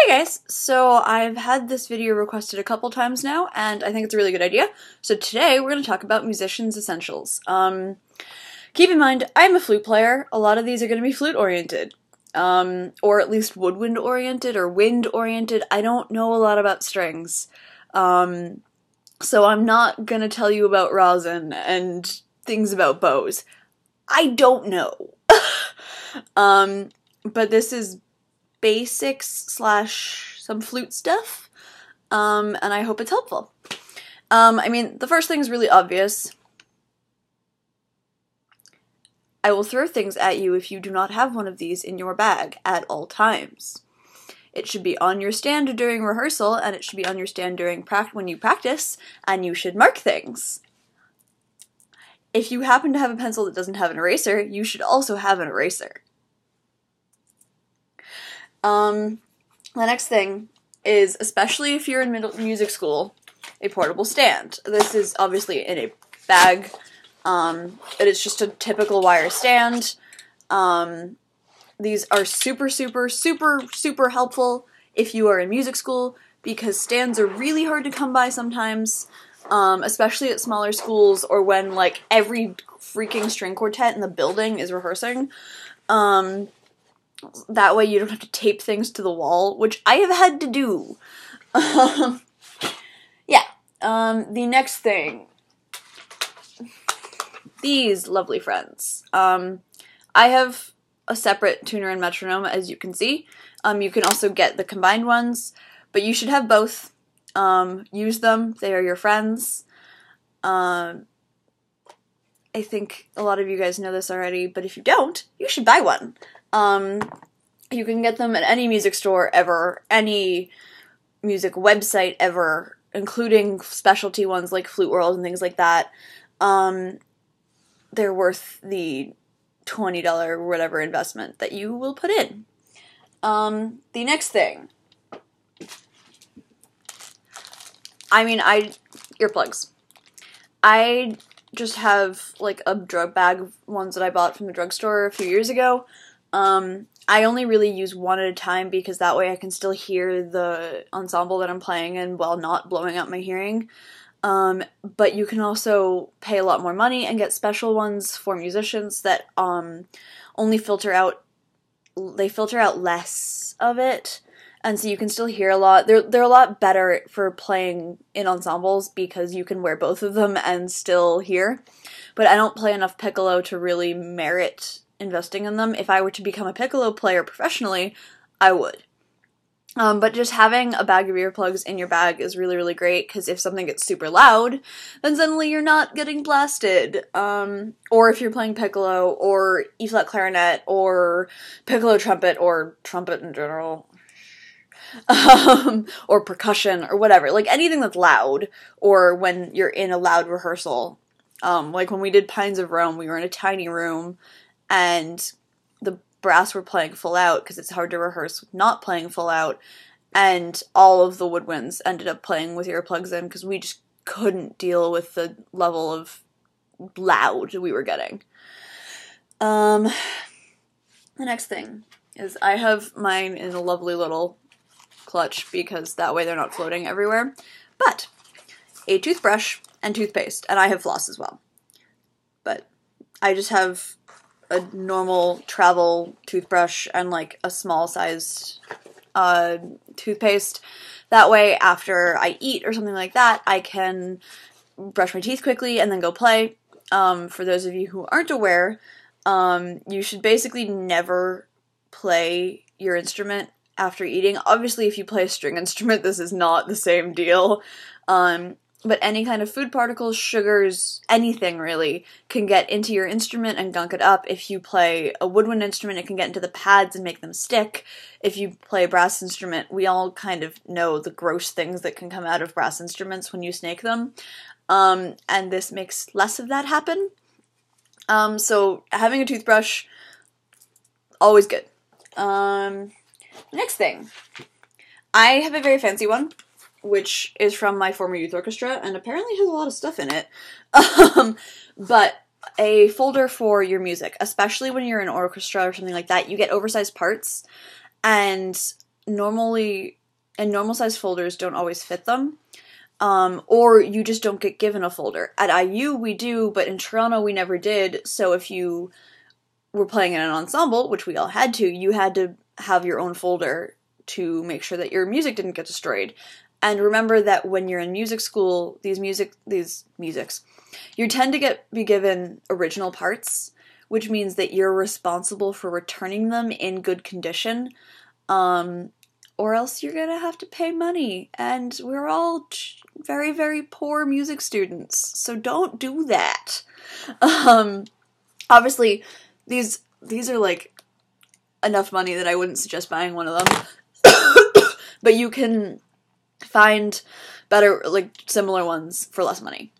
Hey guys! So I've had this video requested a couple times now, and I think it's a really good idea. So today we're going to talk about musicians' essentials. Keep in mind, I'm a flute player. A lot of these are going to be flute-oriented. Or at least woodwind-oriented or wind-oriented. I don't know a lot about strings. So I'm not going to tell you about rosin and things about bows. I don't know. But this is basics / some flute stuff, and I hope it's helpful. I mean, the first thing is really obvious. I will throw things at you if you do not have one of these in your bag at all times. It should be on your stand during rehearsal, and it should be on your stand during when you practice, and you should mark things. If you happen to have a pencil that doesn't have an eraser, you should also have an eraser. The next thing is, especially if you're in music school, a portable stand. This is obviously in a bag. It is just a typical wire stand. These are super helpful if you are in music school, because stands are really hard to come by sometimes, especially at smaller schools or when, like, every freaking string quartet in the building is rehearsing. That way you don't have to tape things to the wall, which I have had to do. Yeah. The next thing. These lovely friends. I have a separate tuner and metronome, as you can see. You can also get the combined ones, but you should have both. Use them. They are your friends. I think a lot of you guys know this already, but if you don't, you should buy one. You can get them at any music store ever, any music website ever, including specialty ones like Flute World and things like that. They're worth the $20 or whatever investment that you will put in. The next thing. Earplugs. I just have, like, a drug bag of ones that I bought from the drugstore a few years ago. I only really use one at a time because that way I can still hear the ensemble that I'm playing in while not blowing out my hearing. But you can also pay a lot more money and get special ones for musicians that only filter out less of it, and so you can still hear a lot. They're a lot better for playing in ensembles because you can wear both of them and still hear. But I don't play enough piccolo to really merit investing in them. If I were to become a piccolo player professionally, I would. But just having a bag of earplugs in your bag is really great, because if something gets super loud, then suddenly you're not getting blasted. Or if you're playing piccolo, or E-flat clarinet, or piccolo trumpet, or trumpet in general, or percussion, or whatever. Like, anything that's loud, or when you're in a loud rehearsal. Like when we did Pines of Rome, we were in a tiny room, and the brass were playing full out because it's hard to rehearse with not playing full out, and all of the woodwinds ended up playing with earplugs in because we just couldn't deal with the level of loud we were getting. The next thing is I have mine in a lovely little clutch because that way they're not floating everywhere, but a toothbrush and toothpaste, and I have floss as well, but I just have a normal travel toothbrush and, like, a small sized toothpaste. That way, after I eat or something like that, I can brush my teeth quickly and then go play. For those of you who aren't aware, you should basically never play your instrument after eating. Obviously, if you play a string instrument, this is not the same deal. But any kind of food particles, sugars, anything really, can get into your instrument and gunk it up. If you play a woodwind instrument, it can get into the pads and make them stick. If you play a brass instrument, we all kind of know the gross things that can come out of brass instruments when you snake them. And this makes less of that happen. So having a toothbrush, always good. Next thing. I have a very fancy one, which is from my former youth orchestra, and apparently has a lot of stuff in it. But a folder for your music, especially when you're in orchestra or something like that, you get oversized parts, and normally, and normal size folders don't always fit them. Or you just don't get given a folder. At IU we do, but in Toronto we never did, so if you were playing in an ensemble, which we all had to, you had to have your own folder to make sure that your music didn't get destroyed. And remember that when you're in music school, these musics, you tend to be given original parts, which means that you're responsible for returning them in good condition, or else you're gonna have to pay money, and we're all very, very poor music students, so don't do that. Obviously, these are, like, enough money that I wouldn't suggest buying one of them, but you can find better, like, similar ones for less money.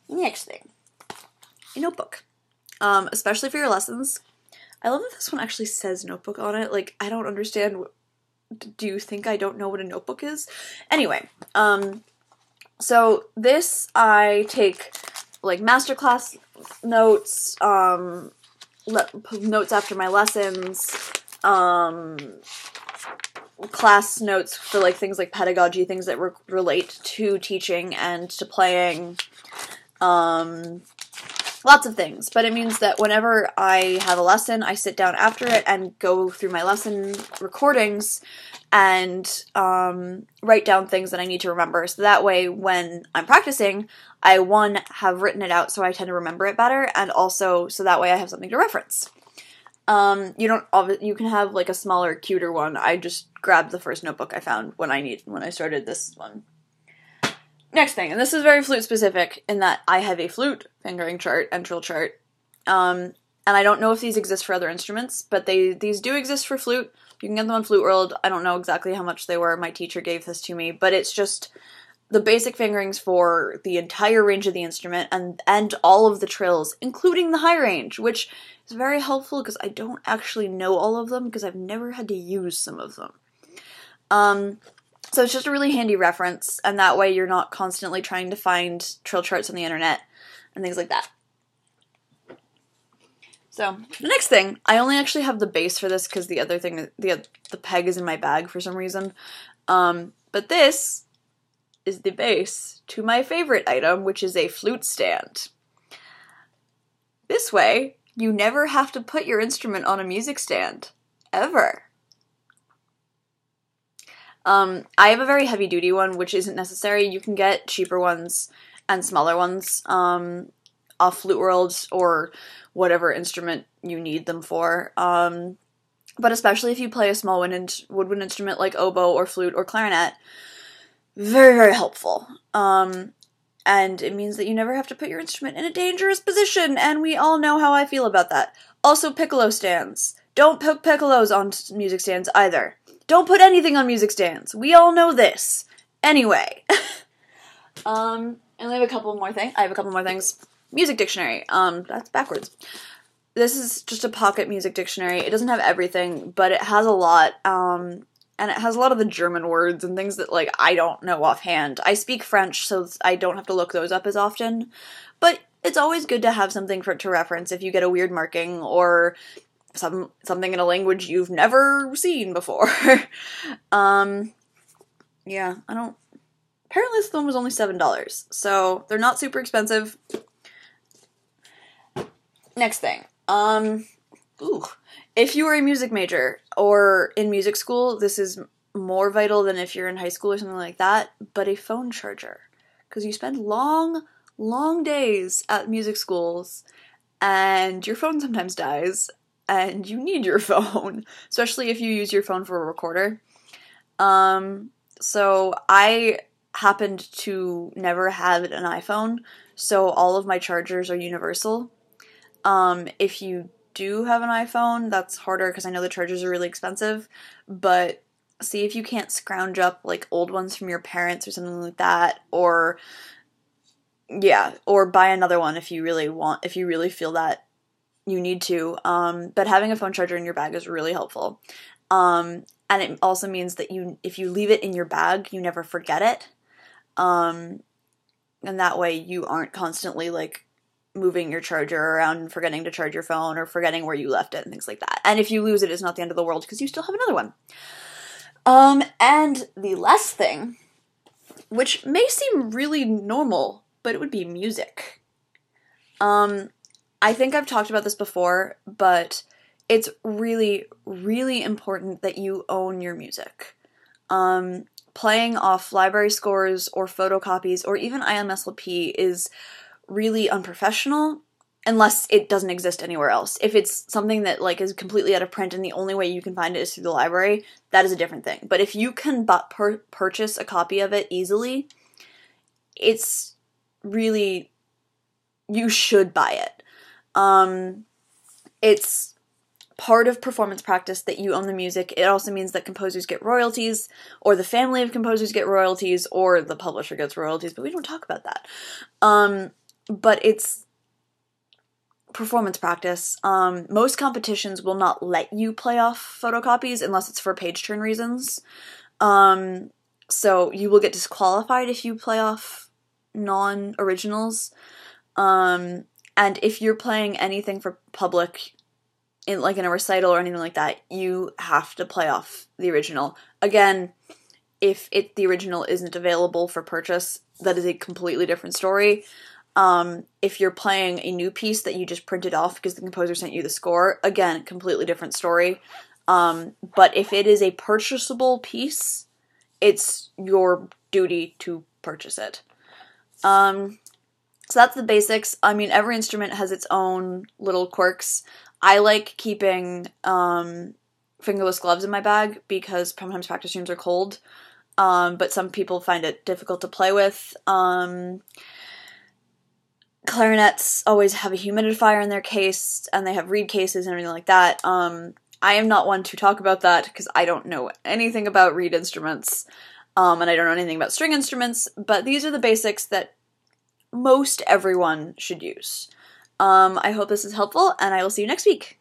Next thing. A notebook. Especially for your lessons. I love that this one actually says notebook on it. Like, I don't understand. Do you think I don't know what a notebook is? Anyway, so this I take, like, masterclass notes, notes after my lessons, class notes for, like, things like pedagogy, things that relate to teaching and to playing, lots of things. But it means that whenever I have a lesson, I sit down after it and go through my lesson recordings and write down things that I need to remember. So that way, when I'm practicing, I, one, have written it out so I tend to remember it better, and also so that way I have something to reference. You can have, like, a smaller, cuter one. I just grabbed the first notebook I found when I started this one. Next thing, and this is very flute specific in that I have a flute fingering chart and trill chart. And I don't know if these exist for other instruments, but these do exist for flute. You can get them on Flute World. I don't know exactly how much they were. My teacher gave this to me, but it's just the basic fingerings for the entire range of the instrument and all of the trills, including the high range, which is very helpful because I don't actually know all of them because I've never had to use some of them. So it's just a really handy reference, and that way you're not constantly trying to find trill charts on the internet and things like that. So, the next thing, I only actually have the bass for this because the other thing, the peg is in my bag for some reason. But this is the base to my favorite item, which is a flute stand. This way, you never have to put your instrument on a music stand. Ever. I have a very heavy-duty one, which isn't necessary. You can get cheaper ones and smaller ones off Flute World or whatever instrument you need them for. But especially if you play a small woodwind instrument like oboe or flute or clarinet, very, very helpful. And it means that you never have to put your instrument in a dangerous position, and we all know how I feel about that. Also, piccolo stands. Don't put piccolos on music stands either. Don't put anything on music stands. We all know this. Anyway. And I have a couple more things. Music dictionary. That's backwards. This is just a pocket music dictionary. It doesn't have everything, but it has a lot. And it has a lot of the German words and things that, like, I don't know offhand. I speak French, so I don't have to look those up as often. But it's always good to have something to reference if you get a weird marking or something in a language you've never seen before. Yeah, apparently this one was only $7, so they're not super expensive. Next thing, if you are a music major or in music school, this is more vital than if you're in high school or something like that, but a phone charger. Because you spend long, long days at music schools, and your phone sometimes dies, and you need your phone, especially if you use your phone for a recorder. So I happened to never have an iPhone, so all of my chargers are universal. If you do have an iPhone, that's harder because I know the chargers are really expensive, but see if you can't scrounge up, like, old ones from your parents or something like that, or buy another one if you really feel that you need to. But having a phone charger in your bag is really helpful. And it also means that if you leave it in your bag, you never forget it. And that way you aren't constantly, like, moving your charger around and forgetting to charge your phone or forgetting where you left it and things like that. And if you lose it, it's not the end of the world because you still have another one. And the last thing, which may seem really normal, but it would be music. I think I've talked about this before, but it's really, really important that you own your music. Playing off library scores or photocopies or even IMSLP is really unprofessional unless it doesn't exist anywhere else. If it's something that like is completely out of print and the only way you can find it is through the library, that is a different thing. But if you can purchase a copy of it easily, it's really, you should buy it. It's part of performance practice that you own the music. It also means that composers get royalties, or the family of composers get royalties, or the publisher gets royalties, but we don't talk about that. But it's performance practice. Most competitions will not let you play off photocopies unless it's for page turn reasons. So you will get disqualified if you play off non-originals. And if you're playing anything for public, in a recital or anything like that, you have to play off the original. Again, if the original isn't available for purchase, that is a completely different story. If you're playing a new piece that you just printed off because the composer sent you the score, again, completely different story. But if it is a purchasable piece, it's your duty to purchase it. So that's the basics. I mean, every instrument has its own little quirks. I like keeping fingerless gloves in my bag because sometimes practice rooms are cold, but some people find it difficult to play with. Clarinets always have a humidifier in their case, and they have reed cases and everything like that. I am not one to talk about that because I don't know anything about reed instruments, and I don't know anything about string instruments, but these are the basics that most everyone should use. I hope this is helpful, and I will see you next week.